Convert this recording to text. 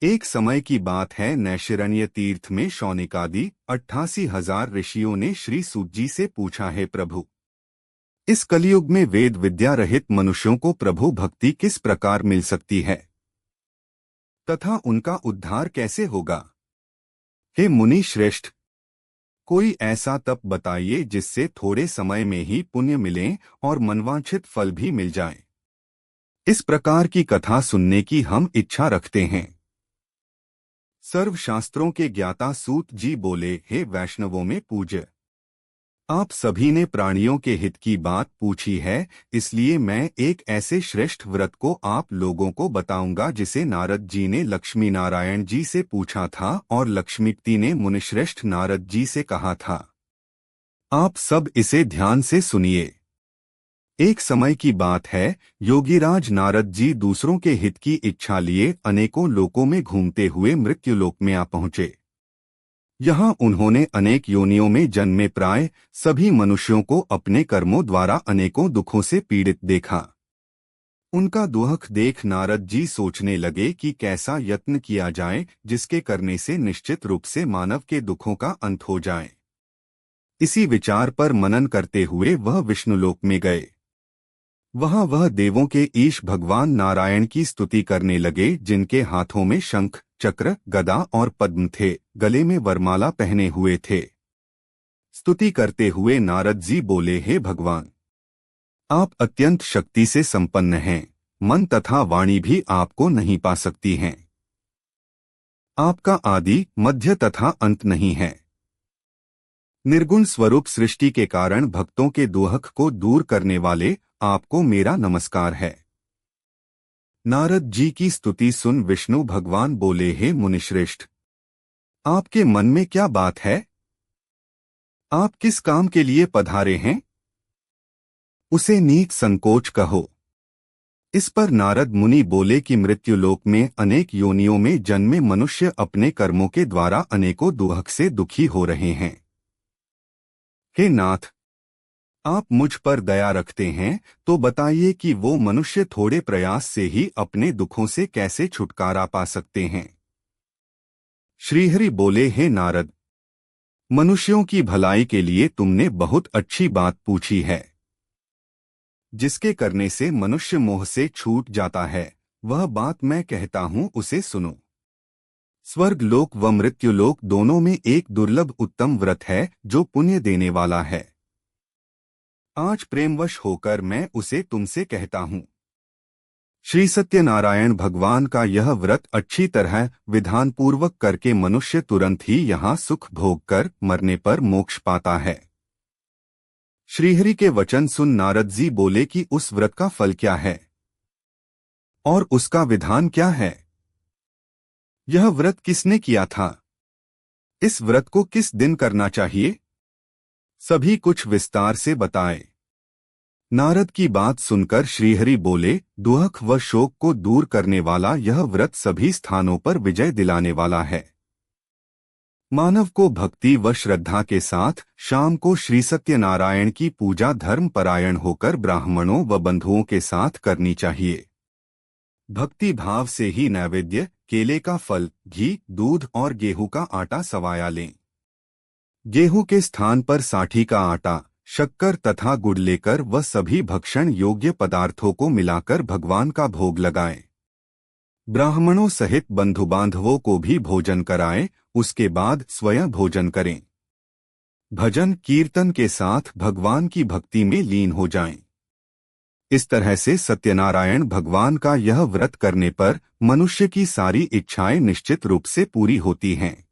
एक समय की बात है, नैशिरण्य तीर्थ में शौनिकादि 88,000 ऋषियों ने श्री सूत जी से पूछा है, प्रभु, इस कलयुग में वेद विद्या रहित मनुष्यों को प्रभु भक्ति किस प्रकार मिल सकती है तथा उनका उद्धार कैसे होगा। हे मुनि श्रेष्ठ, कोई ऐसा तप बताइए जिससे थोड़े समय में ही पुण्य मिले और मनवांछित फल भी मिल जाए। इस प्रकार की कथा सुनने की हम इच्छा रखते हैं। सर्वशास्त्रों के ज्ञाता सूत जी बोले, हे वैष्णवों में पूज्य, आप सभी ने प्राणियों के हित की बात पूछी है, इसलिए मैं एक ऐसे श्रेष्ठ व्रत को आप लोगों को बताऊंगा जिसे नारद जी ने लक्ष्मी नारायण जी से पूछा था और लक्ष्मीपति ने मुनिश्रेष्ठ नारद जी से कहा था। आप सब इसे ध्यान से सुनिए। एक समय की बात है, योगीराज नारद जी दूसरों के हित की इच्छा लिए अनेकों लोकों में घूमते हुए मृत्युलोक में आ पहुंचे। यहाँ उन्होंने अनेक योनियों में जन्मे प्राय सभी मनुष्यों को अपने कर्मों द्वारा अनेकों दुखों से पीड़ित देखा। उनका दुख देख नारद जी सोचने लगे कि कैसा यत्न किया जाए जिसके करने से निश्चित रूप से मानव के दुखों का अंत हो जाए। इसी विचार पर मनन करते हुए वह विष्णुलोक में गए। वहां वह देवों के ईश भगवान नारायण की स्तुति करने लगे, जिनके हाथों में शंख, चक्र, गदा और पद्म थे, गले में वरमाला पहने हुए थे। स्तुति करते हुए नारद जी बोले, हे भगवान, आप अत्यंत शक्ति से संपन्न हैं, मन तथा वाणी भी आपको नहीं पा सकती हैं। आपका आदि, मध्य तथा अंत नहीं है। निर्गुण स्वरूप सृष्टि के कारण भक्तों के दुख को दूर करने वाले आपको मेरा नमस्कार है। नारद जी की स्तुति सुन विष्णु भगवान बोले, हे मुनिश्रेष्ठ, आपके मन में क्या बात है? आप किस काम के लिए पधारे हैं? उसे नीच संकोच कहो। इस पर नारद मुनि बोले कि मृत्युलोक में अनेक योनियों में जन्मे मनुष्य अपने कर्मों के द्वारा अनेकों दुख से दुखी हो रहे हैं। हे नाथ, आप मुझ पर दया रखते हैं तो बताइए कि वो मनुष्य थोड़े प्रयास से ही अपने दुखों से कैसे छुटकारा पा सकते हैं। श्रीहरि बोले, हे नारद, मनुष्यों की भलाई के लिए तुमने बहुत अच्छी बात पूछी है। जिसके करने से मनुष्य मोह से छूट जाता है, वह बात मैं कहता हूं, उसे सुनो। स्वर्ग लोक व मृत्युलोक दोनों में एक दुर्लभ उत्तम व्रत है जो पुण्य देने वाला है। आज प्रेमवश होकर मैं उसे तुमसे कहता हूं। श्री सत्यनारायण भगवान का यह व्रत अच्छी तरह विधानपूर्वक करके मनुष्य तुरंत ही यहाँ सुख भोग कर मरने पर मोक्ष पाता है। श्रीहरि के वचन सुन नारद जी बोले कि उस व्रत का फल क्या है और उसका विधान क्या है? यह व्रत किसने किया था? इस व्रत को किस दिन करना चाहिए? सभी कुछ विस्तार से बताए। नारद की बात सुनकर श्रीहरि बोले, दुख व शोक को दूर करने वाला यह व्रत सभी स्थानों पर विजय दिलाने वाला है। मानव को भक्ति व श्रद्धा के साथ शाम को श्री सत्यनारायण की पूजा धर्म परायण होकर ब्राह्मणों व बंधुओं के साथ करनी चाहिए। भक्ति भाव से ही नैवेद्य, केले का फल, घी, दूध और गेहूं का आटा सवाया लें। गेहूं के स्थान पर साठी का आटा, शक्कर तथा गुड़ लेकर वह सभी भक्षण योग्य पदार्थों को मिलाकर भगवान का भोग लगाएं। ब्राह्मणों सहित बंधु बांधवों को भी भोजन कराएं, उसके बाद स्वयं भोजन करें। भजन कीर्तन के साथ भगवान की भक्ति में लीन हो जाएं। इस तरह से सत्यनारायण भगवान का यह व्रत करने पर मनुष्य की सारी इच्छाएं निश्चित रूप से पूरी होती हैं।